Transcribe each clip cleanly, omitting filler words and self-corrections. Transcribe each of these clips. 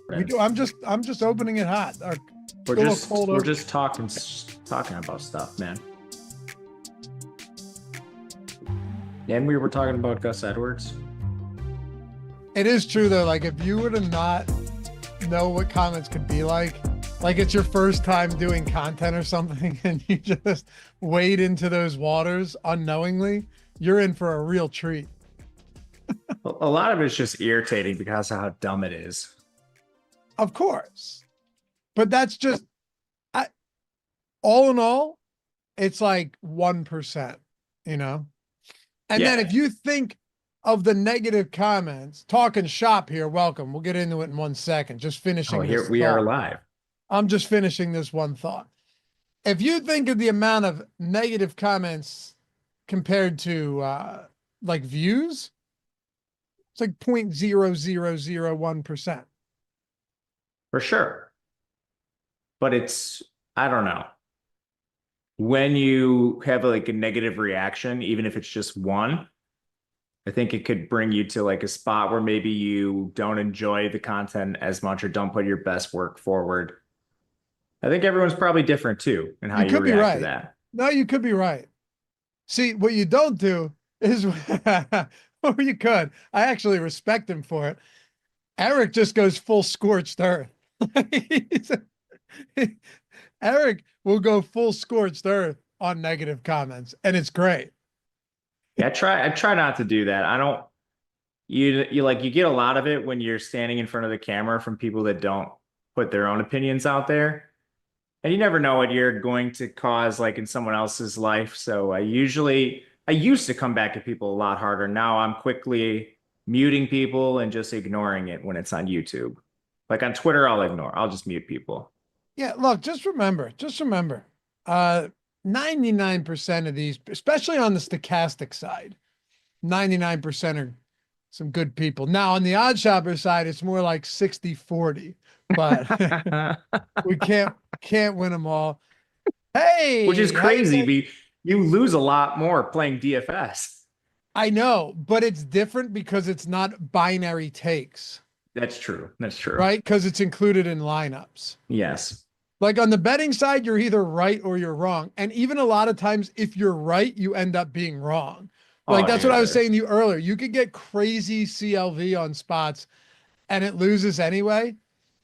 We do. I'm just opening it hot. We're just talking about stuff, man. And we were talking about Gus Edwards. It is true though. Like if you were to not know what comments could be like it's your first time doing content or something, and you just wade into those waters unknowingly, you're in for a real treat. A lot of it's just irritating because of how dumb it is. Of course. But that's just, all in all, it's like 1%, And then if you think of the negative comments, talking shop here, welcome. We'll get into it in 1 second. Just finishing. Oh, here we are live. I'm just finishing this one thought. If you think of the amount of negative comments compared to like views, it's like 0.0001%. For sure. But I don't know. When you have like a negative reaction, even if it's just one, I think it could bring you to like a spot where maybe you don't enjoy the content as much or don't put your best work forward. I think everyone's probably different too in how you react to that. No, you could be right. See, what you don't do is, or you could. I actually respect him for it. Eric just goes full scorched earth. Eric will go full scorched earth on negative comments, and it's great. Yeah, I try not to do that. I don't. You get a lot of it when you're standing in front of the camera from people that don't put their own opinions out there. And you never know what you're going to cause like in someone else's life. So I used to come back at people a lot harder. Now I'm quickly muting people and just ignoring it when it's on YouTube. Like on Twitter, I'll just mute people. Yeah, look, just remember, 99% of these, especially on the Stokastic side, 99% are some good people. Now on the odd shopper side, it's more like 60-40. But we can't win them all. Hey, which is crazy. You lose a lot more playing DFS. I know, but it's different because it's not binary takes. That's true. Right? Because it's included in lineups. Yes. Like on the betting side, you're either right or you're wrong. And even a lot of times, if you're right, you end up being wrong. Like that's what I was saying to you earlier. You could get crazy CLV on spots and it loses anyway.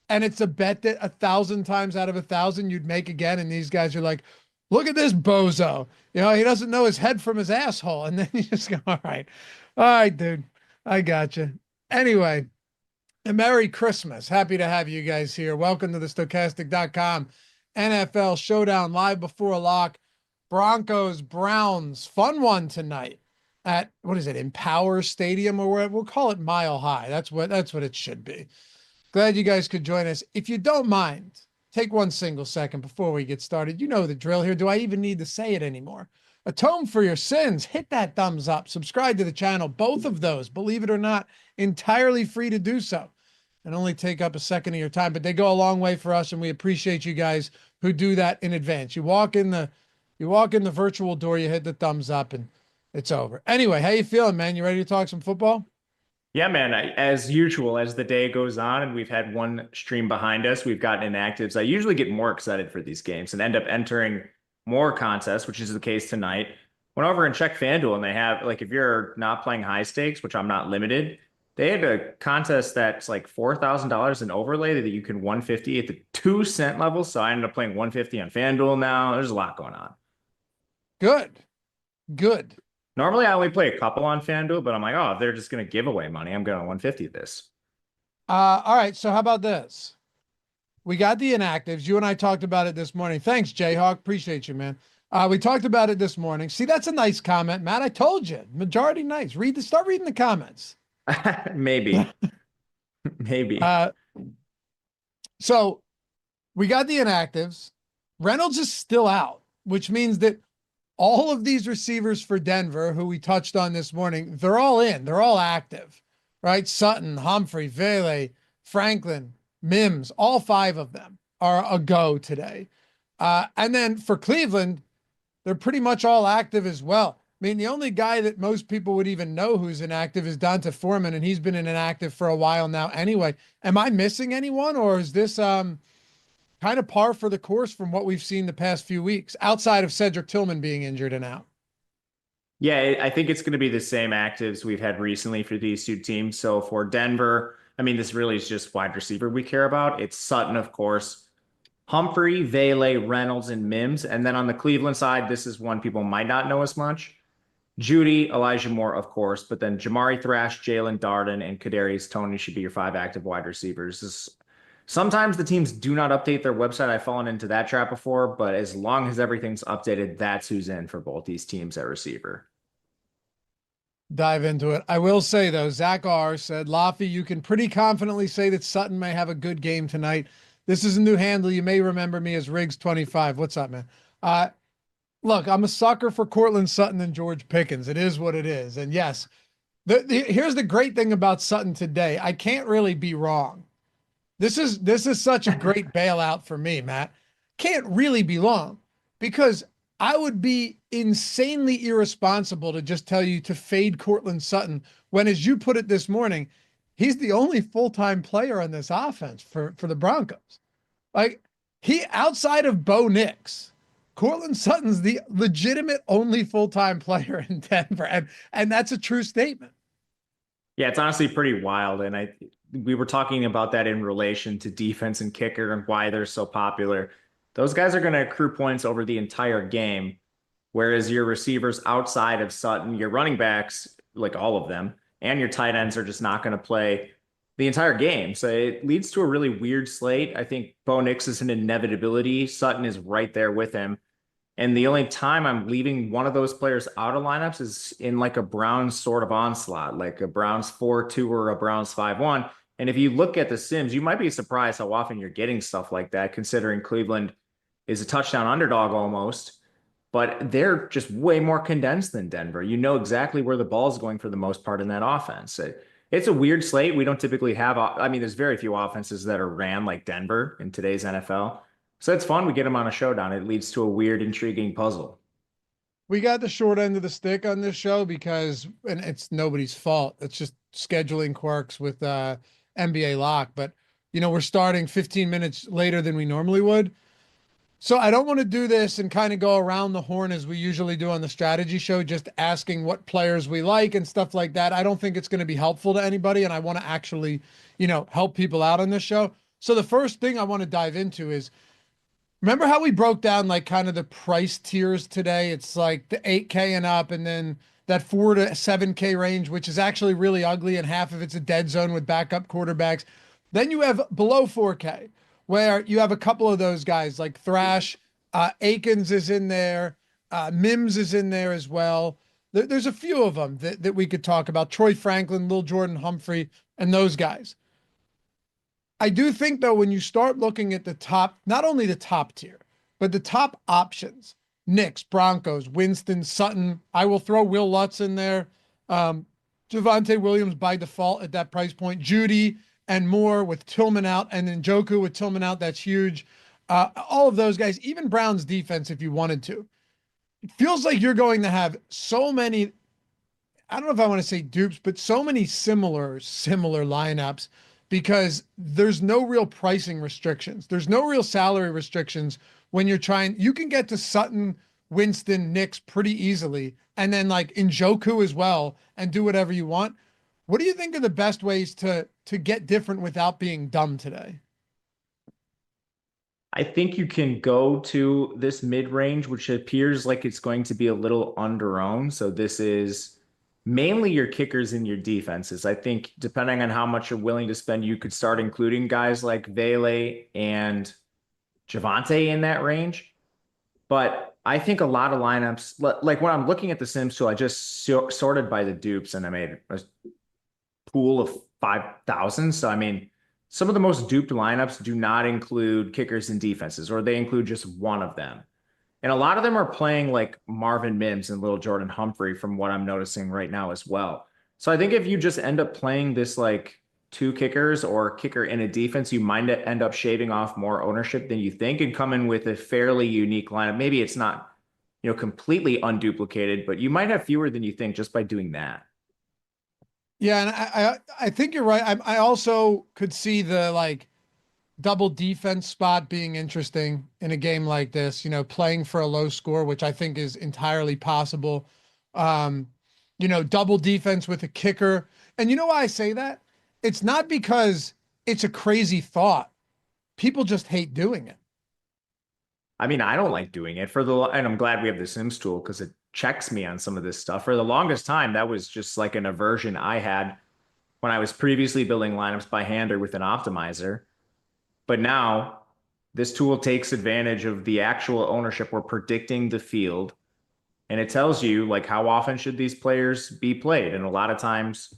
And it's a bet that 1,000 times out of 1,000 you'd make again. And these guys are like, look at this bozo. He doesn't know his head from his asshole. And then you just go, all right, dude, I got you. Anyway, and Merry Christmas. Happy to have you guys here. Welcome to the Stokastic.com NFL Showdown live before a lock. Broncos, Browns, fun one tonight at, what is it, Empower Stadium or whatever? We'll call it Mile High. That's what it should be. Glad you guys could join us. If you don't mind, take 1 single second before we get started. You know the drill here. Do I even need to say it anymore? Atone for your sins. Hit that thumbs up. Subscribe to the channel. Both of those, believe it or not, entirely free to do so. And only take up a second of your time, but they go a long way for us, and we appreciate you guys who do that in advance. You walk in the virtual door, you hit the thumbs up, and it's over. Anyway, how you feeling, man? You ready to talk some football? Yeah, man, as usual, as the day goes on and we've had one stream behind us, we've gotten inactives. I usually get more excited for these games and end up entering more contests, which is the case tonight. Went over and checked FanDuel, and they have, like, if you're not playing high stakes, which I'm not limited, they had a contest that's like $4,000 in overlay that you can 150 at the 2-cent level. So I ended up playing 150 on FanDuel now. There's a lot going on. Good. Normally, I only play a couple on FanDuel, but I'm like, oh, if they're just going to give away money, I'm going to 150 this. All right, so how about this? We got the inactives. You and I talked about it this morning. Thanks, Jayhawk. Appreciate you, man. We talked about it this morning. See, that's a nice comment, Matt. I told you. Majority nice. Start reading the comments. Maybe. So we got the inactives. Reynolds is still out, which means that all of these receivers for Denver, who we touched on this morning, they're all in. They're all active, right? Sutton, Humphrey, Vele, Franklin, Mims, all 5 of them are a go today. And then for Cleveland, they're pretty much all active as well. I mean, the only guy that most people would even know who's inactive is Donta Foreman, and he's been inactive for a while now anyway. Am I missing anyone, or is this kind of par for the course from what we've seen the past few weeks, outside of Cedric Tillman being injured and out? Yeah, I think it's going to be the same actives we've had recently for these two teams. So for Denver, I mean, this really is just wide receiver we care about. It's Sutton, of course, Humphrey, Vele, Reynolds, and Mims. And then on the Cleveland side, this is one people might not know as much. Judy, Elijah Moore, of course, but then Jamari Thrash, Jalen Darden, and Kadarius Toney should be your 5 active wide receivers. Sometimes the teams do not update their website. I've fallen into that trap before, but as long as everything's updated, that's who's in for both these teams at receiver. Dive into it. I will say, though, Zach R. said, Laffy, you can pretty confidently say that Sutton may have a good game tonight. This is a new handle. You may remember me as Riggs25. What's up, man? Look, I'm a sucker for Cortland Sutton and George Pickens. It is what it is. And yes, here's the great thing about Sutton today. I can't really be wrong. This is such a great bailout for me, Matt. Can't really be wrong, because I would be insanely irresponsible to just tell you to fade Cortland Sutton when, as you put it this morning, he's the only full-time player on this offense for the Broncos. Like, he, outside of Bo Nix, Cortland Sutton's the legitimate only full-time player in Denver. And that's a true statement. Yeah, it's honestly pretty wild. And we were talking about that in relation to defense and kicker and why they're so popular. Those guys are going to accrue points over the entire game, whereas your receivers outside of Sutton, your running backs, like all of them, and your tight ends are just not going to play the entire game. So it leads to a really weird slate. I think Bo Nix is an inevitability. Sutton is right there with him. And the only time I'm leaving one of those players out of lineups is in like a Browns sort of onslaught, like a Browns 4-2 or a Browns 5-1. And if you look at the Sims, you might be surprised how often you're getting stuff like that, considering Cleveland is a touchdown underdog almost, but they're just way more condensed than Denver. You know exactly where the ball is going for the most part in that offense. It's a weird slate. We don't typically have, I mean, there's very few offenses that are ran like Denver in today's NFL. So it's fun. We get them on a showdown. It leads to a weird, intriguing puzzle. We got the short end of the stick on this show because, and it's nobody's fault. It's just scheduling quirks with NBA Lock. But, you know, we're starting 15 minutes later than we normally would. So I don't want to do this and kind of go around the horn as we usually do on the strategy show, just asking what players we like and stuff like that. I don't think it's going to be helpful to anybody. And I want to actually, you know, help people out on this show. So the first thing I want to dive into is, remember how we broke down like kind of the price tiers today? It's like the 8K and up, and then that 4 to 7K range, which is actually really ugly, and half of it's a dead zone with backup quarterbacks. Then you have below 4K, where you have a couple of those guys like Thrash, Akins is in there, Mims is in there as well. There's a few of them that we could talk about. Troy Franklin, Lil Jordan Humphrey, and those guys. I do think, though, when you start looking at the top, not only the top tier, but the top options, Knicks, Broncos, Winston, Sutton, I will throw Will Lutz in there, Javonte Williams by default at that price point, Judy and Moore with Tillman out, and then Njoku with Tillman out, that's huge. All of those guys, even Brown's defense, if you wanted to. It feels like you're going to have so many, I don't know if I want to say dupes, but so many similar lineups, because there's no real pricing restrictions. There's no real salary restrictions when you're trying. You can get to Sutton, Winston, Knicks pretty easily, and then like Njoku as well, and do whatever you want. What do you think are the best ways to get different without being dumb today? I think you can go to this mid-range, which appears like it's going to be a little under-owned. So this is mainly your kickers and your defenses. I think depending on how much you're willing to spend, you could start including guys like Vele and Javonte in that range. But I think a lot of lineups, like when I'm looking at the Sims tool, I just sorted by the dupes and I made a pool of 5,000. So, I mean, some of the most duped lineups do not include kickers and defenses, or they include just one of them. And a lot of them are playing like Marvin Mims and Lil Jordan Humphrey from what I'm noticing right now as well. So I think if you just end up playing this like 2 kickers or kicker in a defense, you might end up shaving off more ownership than you think and come in with a fairly unique lineup. Maybe it's not, completely unduplicated, but you might have fewer than you think just by doing that. Yeah, and I think you're right. I also could see the like double defense spot being interesting in a game like this, playing for a low score, which I think is entirely possible. Um, double defense with a kicker. And you know why I say that? It's not because it's a crazy thought. People just hate doing it. I mean, I don't like doing it and I'm glad we have the Sims tool because it checks me on some of this stuff. For the longest time, that was just like an aversion I had when I was previously building lineups by hand or with an optimizer. But now this tool takes advantage of the actual ownership. We're predicting the field, and it tells you like how often should these players be played. And a lot of times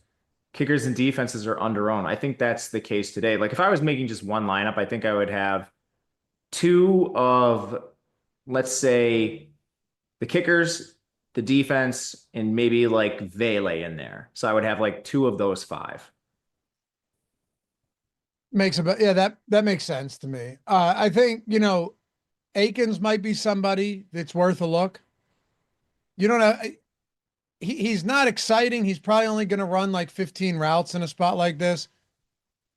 kickers and defenses are under owned. I think that's the case today. Like if I was making just one lineup, I think I would have two of, let's say, the kickers, the defense, and maybe like Vele in there. So I would have like two of those five. Yeah, that makes sense to me. I think, Akins might be somebody that's worth a look. You don't know. He's not exciting. He's probably only going to run like 15 routes in a spot like this.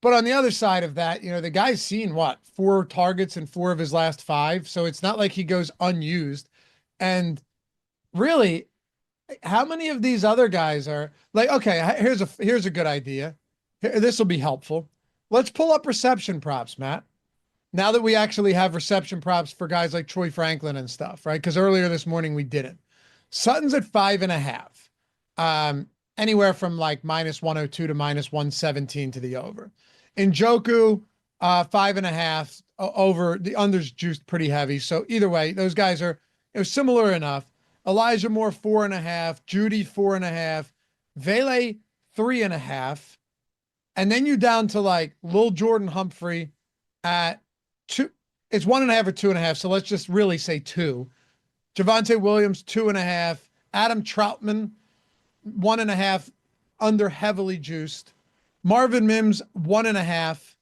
But on the other side of that, the guy's seen what, 4 targets in 4 of his last 5. So it's not like he goes unused. And really, how many of these other guys are like, okay, here's a good idea. This will be helpful. Let's pull up reception props, Matt. Now that we actually have reception props for guys like Troy Franklin and stuff, right? Because earlier this morning we didn't. Sutton's at 5.5. Anywhere from like -102 to -117 to the over. Njoku, 5.5 over. The under's juiced pretty heavy. So either way, those guys are similar enough. Elijah Moore, 4.5. Judy, 4.5. Vele, 3.5. And then you down to like Lil Jordan Humphrey at 2. It's 1.5 or 2.5. So let's just really say 2. Javonte Williams, 2.5. Adam Troutman, 1.5, under heavily juiced. Marvin Mims, 1.5,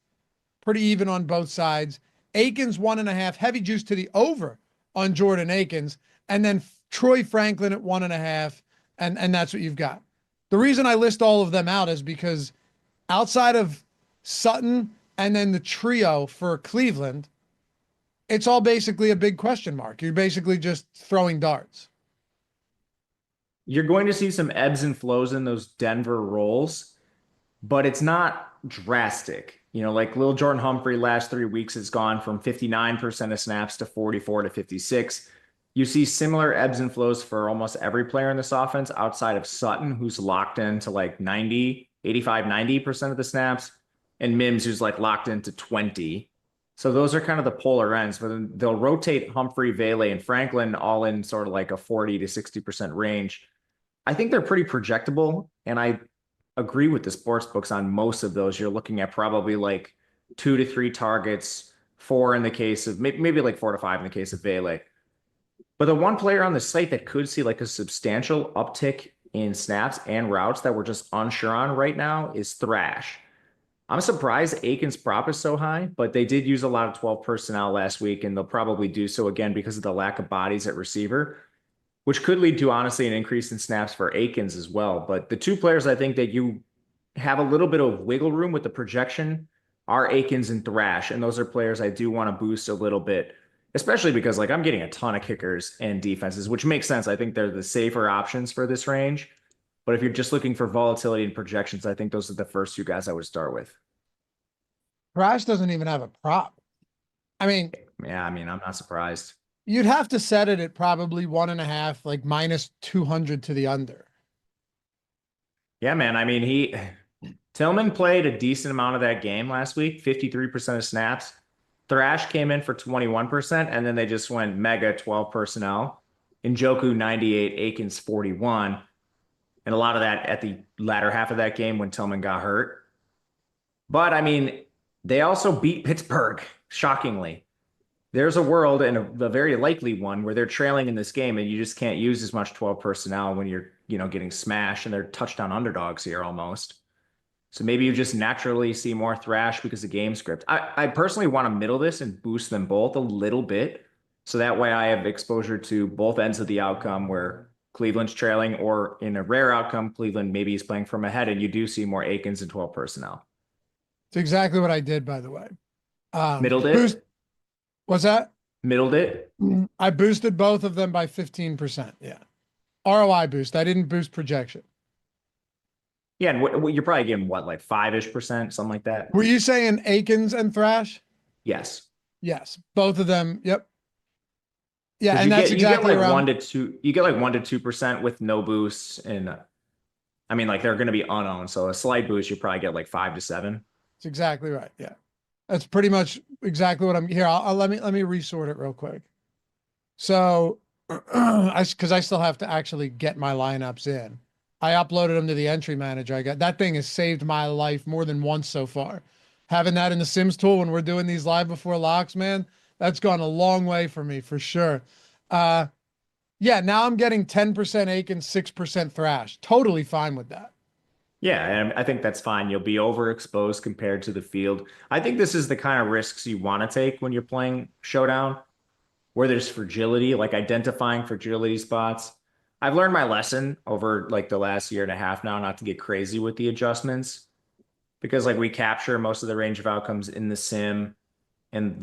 pretty even on both sides. Akins, 1.5, heavy juice to the over on Jordan Akins. And then Troy Franklin at 1.5. And that's what you've got. The reason I list all of them out is because outside of Sutton and then the trio for Cleveland, it's all basically a big question mark. You're basically just throwing darts. You're going to see some ebbs and flows in those Denver roles, but it's not drastic. Like Lil Jordan Humphrey last 3 weeks has gone from 59% of snaps to 44 to 56. You see similar ebbs and flows for almost every player in this offense outside of Sutton, who's locked into like 90% of the snaps, and Mims, who's like locked into 20. So those are kind of the polar ends, but they'll rotate Humphrey, Vele, and Franklin all in sort of like a 40 to 60% range. I think they're pretty projectable, and I agree with the sports books on most of those. You're looking at probably like 2 to 3 targets, 4 in the case of maybe like 4 to 5 in the case of Vele. But the one player on the site that could see like a substantial uptick in snaps and routes that we're just unsure on right now is Thrash. I'm surprised Akins' prop is so high, but they did use a lot of 12 personnel last week, and they'll probably do so again because of the lack of bodies at receiver, which could lead to, honestly, an increase in snaps for Akins as well. But the 2 players I think that you have a little bit of wiggle room with the projection are Akins and Thrash, and those are players I do want to boost a little bit, especially because like I'm getting a ton of kickers and defenses, which makes sense. I think they're the safer options for this range. But if you're just looking for volatility and projections, I think those are the first 2 guys I would start with. Thrash doesn't even have a prop. I mean, yeah, I'm not surprised. You'd have to set it at probably 1.5, like -200 to the under. Yeah, man. Tillman played a decent amount of that game last week, 53% of snaps. Thrash came in for 21%, and then they just went mega 12 personnel. Njoku 98, Akins 41. And a lot of that at the latter half of that game when Tillman got hurt. But they also beat Pittsburgh, shockingly. There's a world, and a very likely one, where they're trailing in this game and you just can't use as much 12 personnel when you're, getting smashed, and they're touchdown underdogs here almost. So maybe you just naturally see more Thrash because of game script. I personally want to middle this and boost them both a little bit. So that way I have exposure to both ends of the outcome where Cleveland's trailing, or in a rare outcome, Cleveland maybe is playing from ahead, and you do see more Akins and 12 personnel. It's exactly what I did, by the way. Middled Boost, it? what's that? Middled it? I boosted both of them by 15%. Yeah. ROI boost. I didn't boost projection. Yeah, and you're probably getting what, like 5-ish%, something like that? Were you saying Akins and Thrash? Yes. Yes. Both of them. Yep. Yeah, and You that's get exactly like around. 1 to 2. You get like 1 to 2% with no boosts, and I mean, like they're going to be unowned, so a slight boost you probably get like 5 to 7. That's exactly right. Yeah, that's pretty much exactly what I'm here. I'll let me resort it real quick. So, because I still have to actually get my lineups in. I uploaded them to the entry manager. I got that thing has saved my life more than once so far. Having that in the Sims tool when we're doing these live before locks, man, that's gone a long way for me for sure. Yeah, now I'm getting 10% Aiken, 6% Thrash. Totally fine with that. Yeah, and I think that's fine. You'll be overexposed compared to the field. I think this is the kind of risks you want to take when you're playing Showdown, where there's fragility, like identifying fragility spots. I've learned my lesson over like the last year and a half now, not to get crazy with the adjustments, because like we capture most of the range of outcomes in the sim, and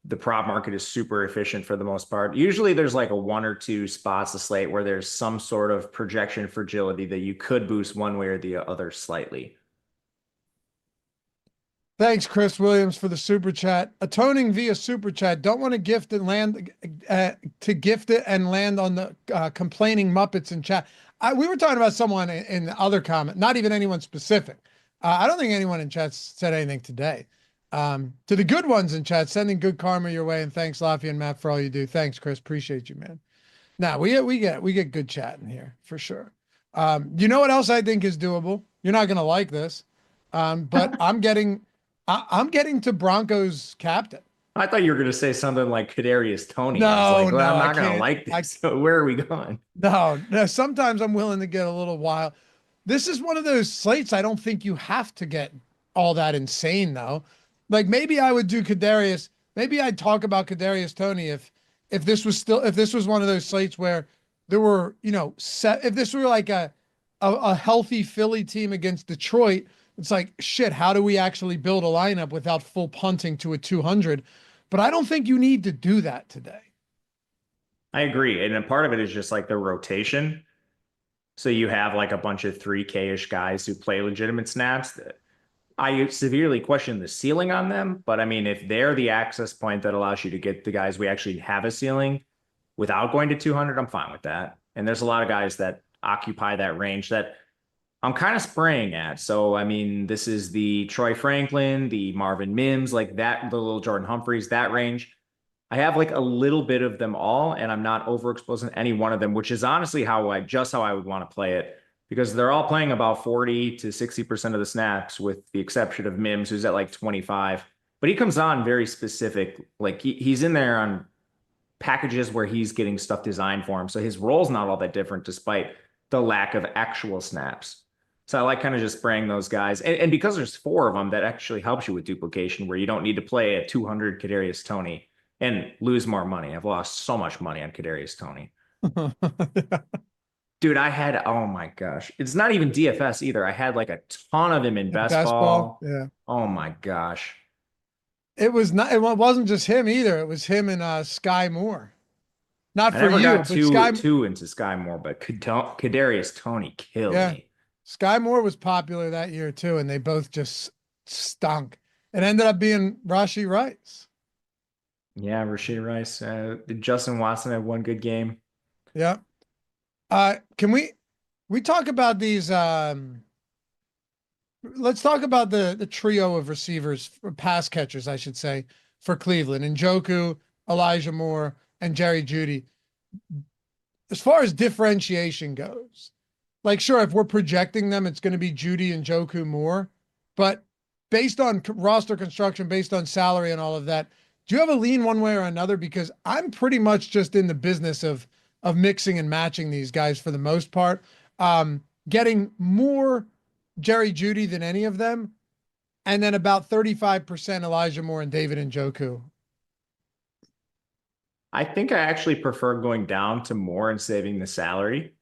the prop market is super efficient for the most part. Usually there's like a 1 or 2 spots a slate where there's some sort of projection fragility that you could boost one way or the other slightly. Thanks, Chris Williams, for the super chat. Atoning via super chat. Don't want to gift and land to gift it and land on the complaining Muppets in chat. We were talking about someone in the other comment, not even anyone specific. I don't think anyone in chat said anything today. To the good ones in chat, sending good karma your way, and thanks, Loughran and Matt, for all you do. Thanks, Chris. Appreciate you, man. Now we get good chat in here for sure. You know what else I think is doable? You're not gonna like this, but I'm getting to Broncos captain. I thought you were going to say something like Kadarius Toney. No, I was like, well, no, I'm I not going to can't. like this. So where are we going? No. Sometimes I'm willing to get a little wild. This is one of those slates I don't think you have to get all that insane though. Like maybe I would do Kadarius. Maybe I'd talk about Kadarius Toney if this was one of those slates where there were, if this were like a healthy Philly team against Detroit. It's like, shit, how do we actually build a lineup without full punting to a 200? But I don't think you need to do that today. I agree. And a part of it is just like the rotation. So you have like a bunch of 3K-ish guys who play legitimate snaps. I severely question the ceiling on them. But I mean, if they're the access point that allows you to get the guys we actually have a ceiling without going to 200, I'm fine with that. And there's a lot of guys that occupy that range that I'm kind of spraying at. So, I mean, this is the Troy Franklin, the Marvin Mims, like that, the little Jordan Humphreys, that range. I have like a little bit of them all, and I'm not overexposing any one of them, which is honestly how I would want to play it, because they're all playing about 40 to 60% of the snaps, with the exception of Mims, who's at like 25. But he comes on very specific. Like he's in there on packages where he's getting stuff designed for him. So his role's not all that different despite the lack of actual snaps. So I like kind of just spraying those guys. And because there's 4 of them, that actually helps you with duplication, where you don't need to play a 200 Kadarius Toney and lose more money. I've lost so much money on Kadarius Toney. Dude, oh my gosh. It's not even DFS either. I had like a ton of him in best ball. Yeah. Oh my gosh. It wasn't just him either. It was him and Sky Moore. Not I for never you, got but too into Sky Moore, but Kadarius Toney killed me. Sky Moore was popular that year too, and they both just stunk. It ended up being Rashee Rice. Yeah, Rashee Rice. Justin Watson had one good game. Yeah. Can we talk about these? Let's talk about the trio of receivers, pass catchers, I should say, for Cleveland: Njoku, Elijah Moore, and Jerry Jeudy. As far as differentiation goes, like, sure, if we're projecting them, it's going to be Jeudy and Njoku more, but based on roster construction, based on salary and all of that, do you have a lean one way or another? Because I'm pretty much just in the business of mixing and matching these guys for the most part, getting more Jerry Jeudy than any of them, and then about 35% Elijah Moore and David Njoku. I think I actually prefer going down to more and saving the salary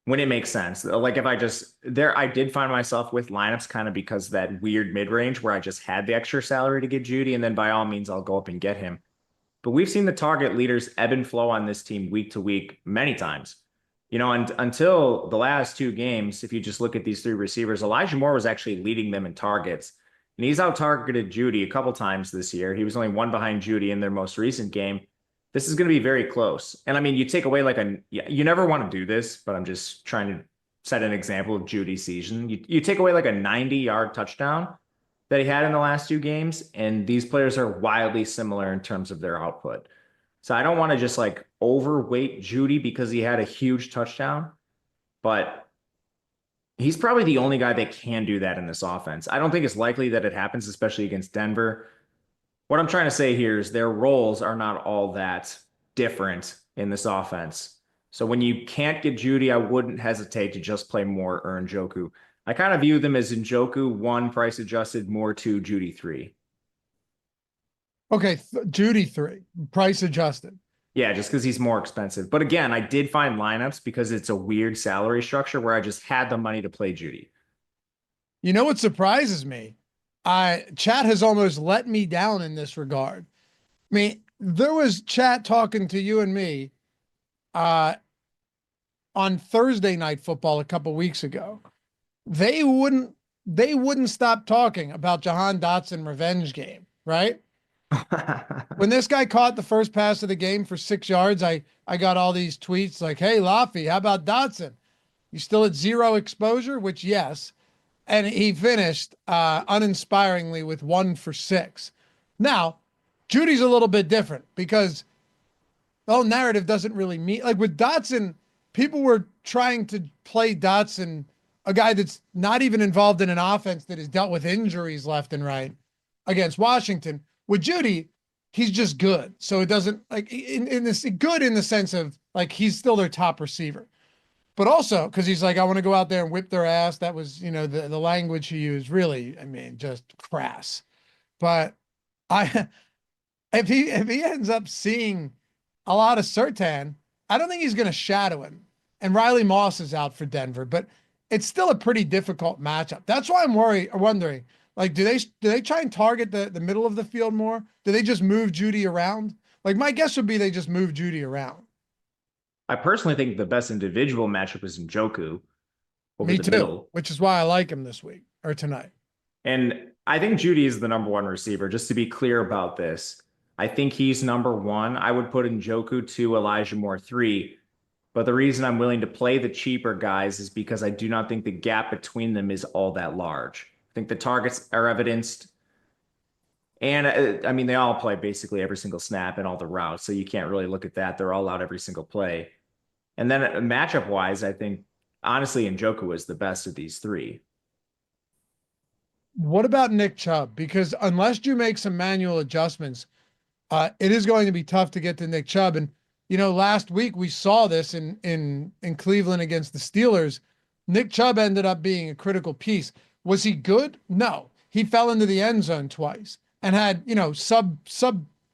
when it makes sense. Like if I just there, I did find myself with lineups kind of because of that weird mid range where I just had the extra salary to get Judy, and then by all means I'll go up and get him. But we've seen the target leaders ebb and flow on this team week to week many times. And until the last two games, if you just look at these three receivers, Elijah Moore was actually leading them in targets. And he's out targeted Judy a couple times this year. He was only one behind Judy in their most recent game. This is going to be very close. And I mean, you take away you never want to do this, but I'm just trying to set an example of Judy's season. You take away like a 90-yard touchdown that he had in the last two games, and these players are wildly similar in terms of their output. So I don't want to just like overweight Judy because he had a huge touchdown, but he's probably the only guy that can do that in this offense. I don't think it's likely that it happens, especially against Denver. What I'm trying to say here is their roles are not all that different in this offense. So when you can't get Judy, I wouldn't hesitate to just play more or Njoku. I kind of view them as Njoku 1 price adjusted, Moore 2, Judy 3. Okay, Judy 3 price adjusted. Yeah, just because he's more expensive. But again, I did find lineups because it's a weird salary structure where I just had the money to play Judy. You know what surprises me? Chat has almost let me down in this regard. I mean, there was chat talking to you and me on Thursday Night Football a couple weeks ago. They wouldn't stop talking about Jahan Dotson revenge game, right? When this guy caught the first pass of the game for 6 yards, I got all these tweets like, "Hey, Laffy, how about Dotson? You still at 0 exposure?" Which, yes. And he finished uninspiringly with 1 for 6. Now, Judy's a little bit different because the whole narrative doesn't really mean, like with Dotson, people were trying to play Dotson, a guy that's not even involved in an offense that has dealt with injuries left and right against Washington. With Judy, he's just good. So it doesn't like in this good in the sense of like he's still their top receiver. But also because he's like, I want to go out there and whip their ass. That was, the language he used, really, I mean, just crass. But if he ends up seeing a lot of Surtain, I don't think he's going to shadow him. And Riley Moss is out for Denver, but it's still a pretty difficult matchup. That's why I'm wondering, like, do they try and target the middle of the field more? Do they just move Judy around? Like, my guess would be they just move Judy around. I personally think the best individual matchup is Njoku over Me the too, middle. which is why I like him this week or tonight. And I think Judy is the number one receiver. Just to be clear about this, I think he's number one. I would put Njoku 2, Elijah Moore 3. But the reason I'm willing to play the cheaper guys is because I do not think the gap between them is all that large. I think the targets are evidenced. And I mean, they all play basically every single snap and all the routes. So you can't really look at that. They're all out every single play. And then matchup wise, I think honestly, Njoku is the best of these three. What about Nick Chubb? Because unless you make some manual adjustments, it is going to be tough to get to Nick Chubb. And, last week we saw this in Cleveland against the Steelers. Nick Chubb ended up being a critical piece. Was he good? No. He fell into the end zone twice and had,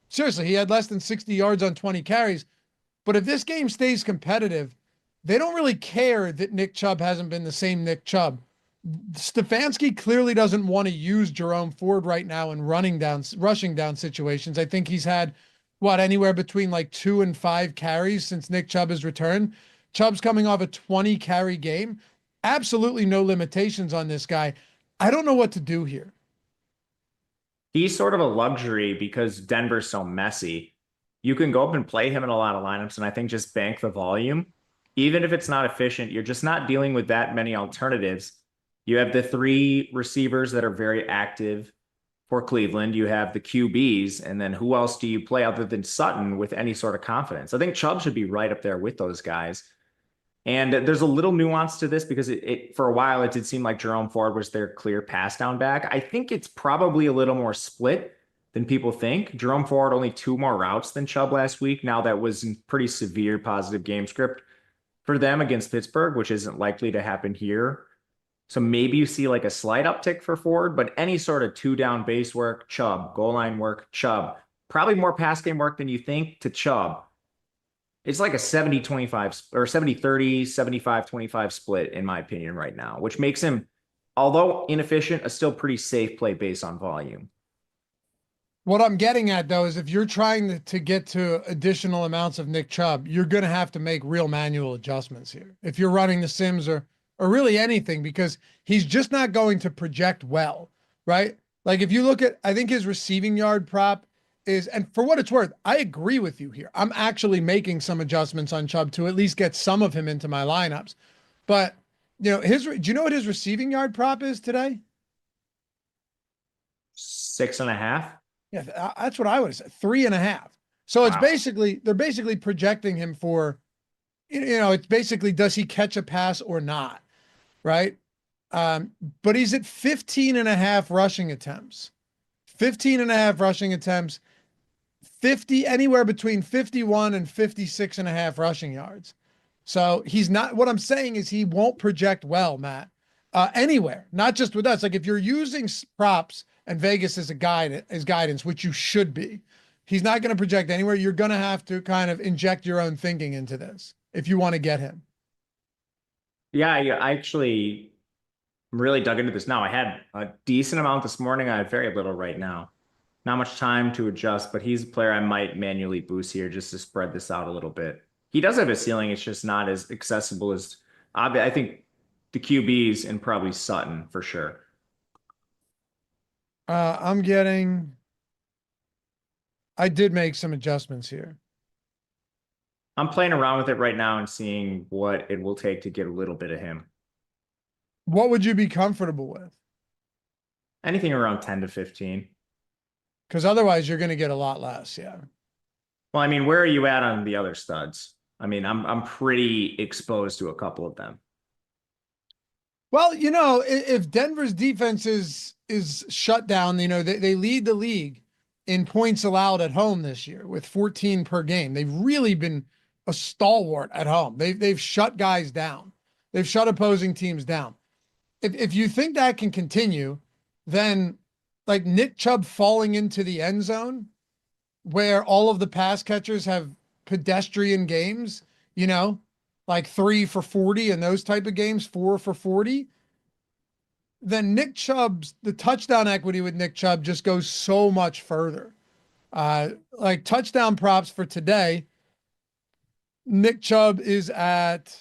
seriously, he had less than 60 yards on 20 carries. But if this game stays competitive, they don't really care that Nick Chubb hasn't been the same Nick Chubb. Stefanski clearly doesn't want to use Jerome Ford right now in rushing down situations. I think he's had anywhere between like 2 and 5 carries since Nick Chubb has returned. Chubb's coming off a 20 carry game. Absolutely no limitations on this guy. I don't know what to do here. He's sort of a luxury because Denver's so messy. You can go up and play him in a lot of lineups, and I think just bank the volume. Even if it's not efficient, you're just not dealing with that many alternatives. You have the 3 receivers that are very active for Cleveland. You have the QBs, and then who else do you play other than Sutton with any sort of confidence? I think Chubb should be right up there with those guys. And there's a little nuance to this because it for a while, it did seem like Jerome Ford was their clear pass down back. I think it's probably a little more split than people think. Jerome Ford only 2 more routes than Chubb last week. Now that was in pretty severe positive game script for them against Pittsburgh, which isn't likely to happen here. So maybe you see like a slight uptick for Ford, but any sort of 2 down base work, Chubb, goal line work, Chubb. probably more pass game work than you think to Chubb. It's like a 70-25 or 70-30, 75-25 split, in my opinion, right now, which makes him, although inefficient, a still pretty safe play based on volume. What I'm getting at, though, is if you're trying to get to additional amounts of Nick Chubb, you're going to have to make real manual adjustments here. If you're running the Sims or really anything, because he's just not going to project well, right? Like if you look at, I think his receiving yard prop is, and for what it's worth, I agree with you here. I'm actually making some adjustments on Chubb to at least get some of him into my lineups. But, do you know what his receiving yard prop is today? 6.5. Yeah, that's what I would say. 3.5. So it's Wow. they're basically projecting him for, it's basically, does he catch a pass or not? Right. But he's at 15.5 rushing attempts, 15.5 rushing attempts, 50, anywhere between 51 and 56.5 rushing yards. So he's not, what I'm saying is he won't project well, Matt, anywhere, not just with us. Like if you're using props and Vegas as a guide, as guidance, which you should be, he's not going to project anywhere. You're going to have to kind of inject your own thinking into this if you want to get him. Yeah, I actually really dug into this now. I had a decent amount this morning. I have very little right now. Not much time to adjust, but he's a player I might manually boost here just to spread this out a little bit. He does have a ceiling. It's just not as accessible as I think the QBs and probably Sutton for sure. I did make some adjustments here. I'm playing around with it right now and seeing what it will take to get a little bit of him. What would you be comfortable with? Anything around 10 to 15. Because otherwise you're going to get a lot less. Yeah. Well, I mean, where are you at on the other studs? I mean, I'm pretty exposed to a couple of them. Well, if Denver's defense is shut down, they lead the league in points allowed at home this year with 14 per game. They've really been a stalwart at home. They've shut guys down. They've shut opposing teams down. If you think that can continue, then like Nick Chubb falling into the end zone where all of the pass catchers have pedestrian games, like 3 for 40 and those type of games, 4 for 40, then the touchdown equity with Nick Chubb just goes so much further. Like touchdown props for today, Nick Chubb is at,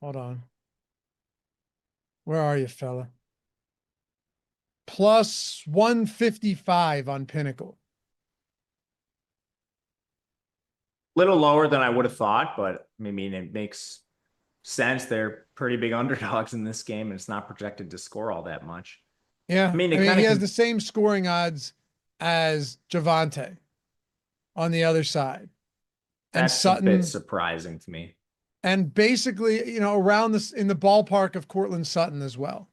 hold on. Where are you, fella? Plus 155 on Pinnacle. Little lower than I would have thought, but I mean, it makes sense. They're pretty big underdogs in this game, and it's not projected to score all that much. Yeah. I mean, he has the same scoring odds as Javonte on the other side. And that's Sutton, a bit surprising to me. And basically, around this in the ballpark of Cortland Sutton as well.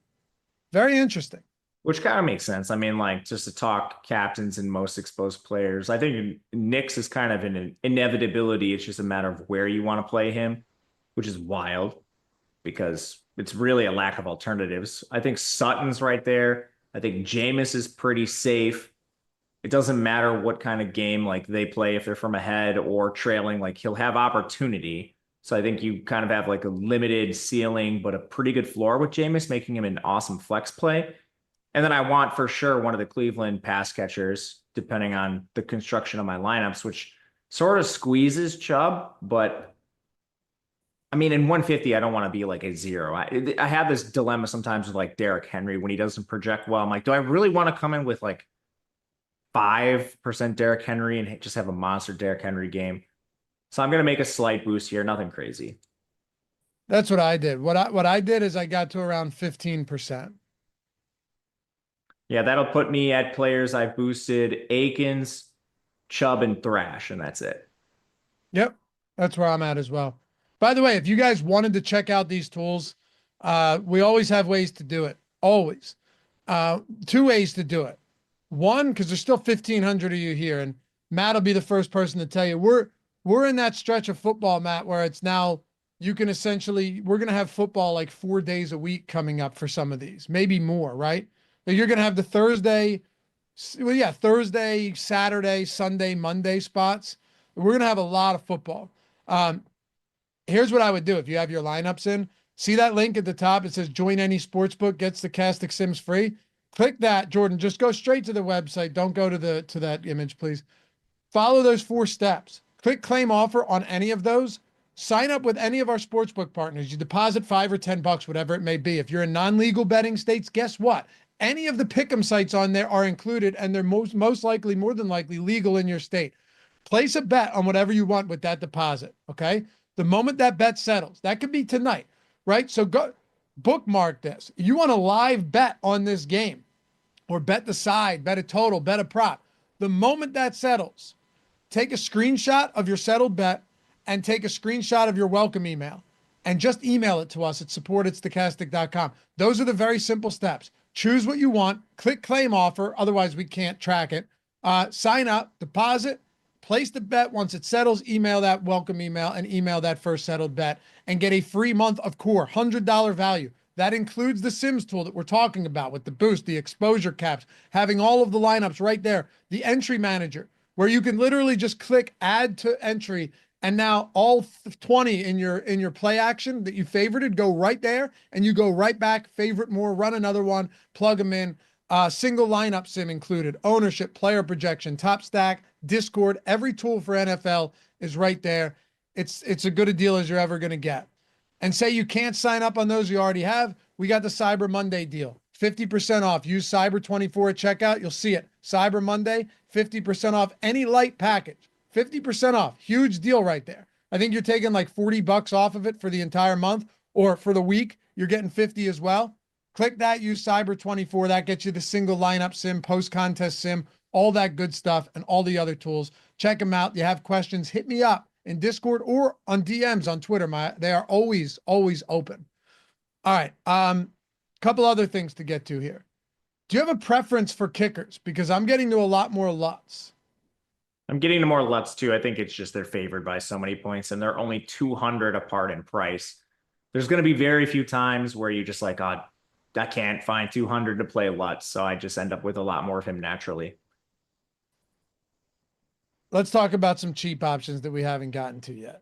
Very interesting. Which kind of makes sense. I mean, like just to talk captains and most exposed players, I think Knicks is kind of an inevitability. It's just a matter of where you want to play him, which is wild because it's really a lack of alternatives. I think Sutton's right there. I think Jameis is pretty safe. It doesn't matter what kind of game like they play, if they're from ahead or trailing, like he'll have opportunity. So I think you kind of have like a limited ceiling, but a pretty good floor with Jameis, making him an awesome flex play. And then I want for sure one of the Cleveland pass catchers, depending on the construction of my lineups, which sort of squeezes Chubb. But I mean, in 150, I don't want to be like a zero. I have this dilemma sometimes with like Derrick Henry when he doesn't project well. I'm like, do I really want to come in with like 5% Derrick Henry and just have a monster Derrick Henry game? So I'm going to make a slight boost here. Nothing crazy. That's what I did. What I did is I got to around 15%. Yeah, that'll put me at players I've boosted: Akins, Chubb, and Thrash, and that's it. Yep, that's where I'm at as well. By the way, if you guys wanted to check out these tools, we always have ways to do it. Always. 2 ways to do it. One, because there's still 1,500 of you here, and Matt will be the first person to tell you we're in that stretch of football, Matt, where it's now you can essentially, we're going to have football like 4 days a week coming up for some of these, maybe more, right? You're going to have the Thursday, Saturday, Sunday, Monday spots. We're going to have a lot of football. Here's what I would do if you have your lineups in. See that link at the top? It says join any sportsbook, gets the Stokastic Sims free. Click that, Jordan. Just go straight to the website. Don't go to that image, please. Follow those 4 steps. Click claim offer on any of those. Sign up with any of our sportsbook partners. You deposit $5 or $10, whatever it may be. If you're in non-legal betting states, guess what? Any of the pick'em sites on there are included, and they're most likely, more than likely, legal in your state. Place a bet on whatever you want with that deposit, okay? The moment that bet settles, that could be tonight, right? So go bookmark this. You want a live bet on this game, or bet the side, bet a total, bet a prop. The moment that settles, take a screenshot of your settled bet and take a screenshot of your welcome email and just email it to us at support@stokastic.com. Those are the very simple steps. Choose what you want, click claim offer, otherwise we can't track it. Sign up, deposit, place the bet. Once it settles, email that welcome email and email that first settled bet and get a free month of core, $100 value. That includes the Sims tool that we're talking about with the boost, the exposure caps, having all of the lineups right there, the entry manager, where you can literally just click add to entry, and now all 20 in your play action that you favorited go right there, and you go right back, favorite more, run another one, plug them in. Single lineup sim included, ownership, player projection, top stack, Discord, every tool for NFL is right there. It's a good a deal as you're ever going to get. And say you can't sign up on those you already have, we got the Cyber Monday deal. 50% off. Use Cyber24 at checkout. You'll see it. Cyber Monday, 50% off any light package. 50% off. Huge deal right there. I think you're taking like $40 off of it for the entire month, or for the week, you're getting 50 as well. Click that, use Cyber24. That gets you the single lineup sim, post-contest sim, all that good stuff, and all the other tools. Check them out. You have questions, hit me up in Discord or on DMs on Twitter. They are always open. All right. Couple other things to get to here. Do you have a preference for kickers? Because I'm getting to a lot more LUTs. I'm getting to more LUTs too. I think it's just they're favored by so many points, and they're only 200 apart in price. There's going to be very few times where you just like, oh, I can't find 200 to play LUTs, so I just end up with a lot more of him naturally. Let's talk about some cheap options that we haven't gotten to yet.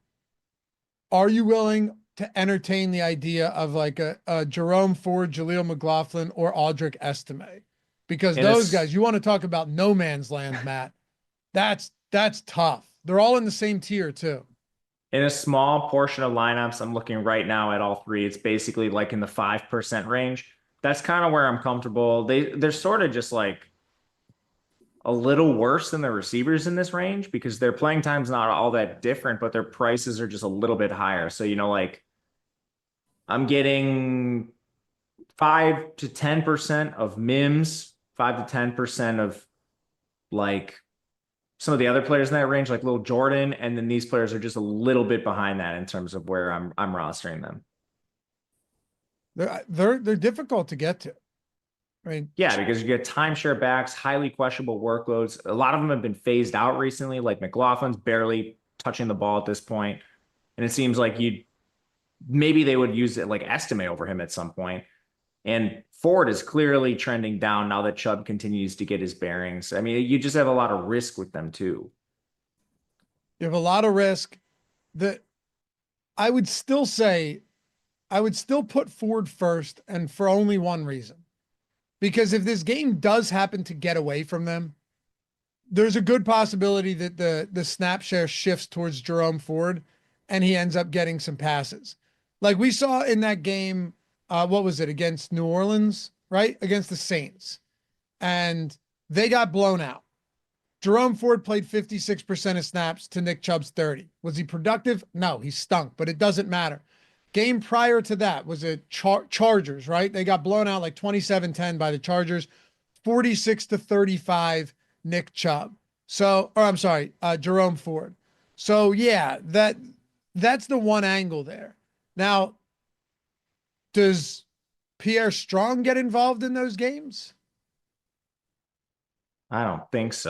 Are you willing to entertain the idea of like a Jerome Ford, Jaleel McLaughlin, or Audric Estime? Because those guys, you want to talk about no man's land, Matt. That's tough. They're all in the same tier too. In a small portion of lineups, I'm looking right now at all three. It's basically like in the 5% range. That's kind of where I'm comfortable. They're sort of just like a little worse than the receivers in this range because their playing time's not all that different, but their prices are just a little bit higher. So, like I'm getting 5 to 10% of Mims, 5 to 10% of like some of the other players in that range, like Lil Jordan, and then these players are just a little bit behind that in terms of where I'm rostering them. They're difficult to get to. I mean, yeah, because you get timeshare backs, highly questionable workloads. A lot of them have been phased out recently, like McLaughlin's barely touching the ball at this point. And it seems like maybe they would use it like Estime over him at some point. And Ford is clearly trending down now that Chubb continues to get his bearings. I mean, you just have a lot of risk with them too. You have a lot of risk. That I would still put Ford first, and for only one reason. Because if this game does happen to get away from them, there's a good possibility that the snap share shifts towards Jerome Ford and he ends up getting some passes. Like we saw in that game, what was it, against New Orleans, right? Against the Saints. And they got blown out. Jerome Ford played 56% of snaps to Nick Chubb's 30. Was he productive? No, he stunk, but it doesn't matter. Game prior to that was a Chargers, right? They got blown out like 27-10 by the Chargers, 46-35 Nick Chubb. So, or I'm sorry, Jerome Ford. So yeah, that's the one angle there. Now, does Pierre Strong get involved in those games? I don't think so.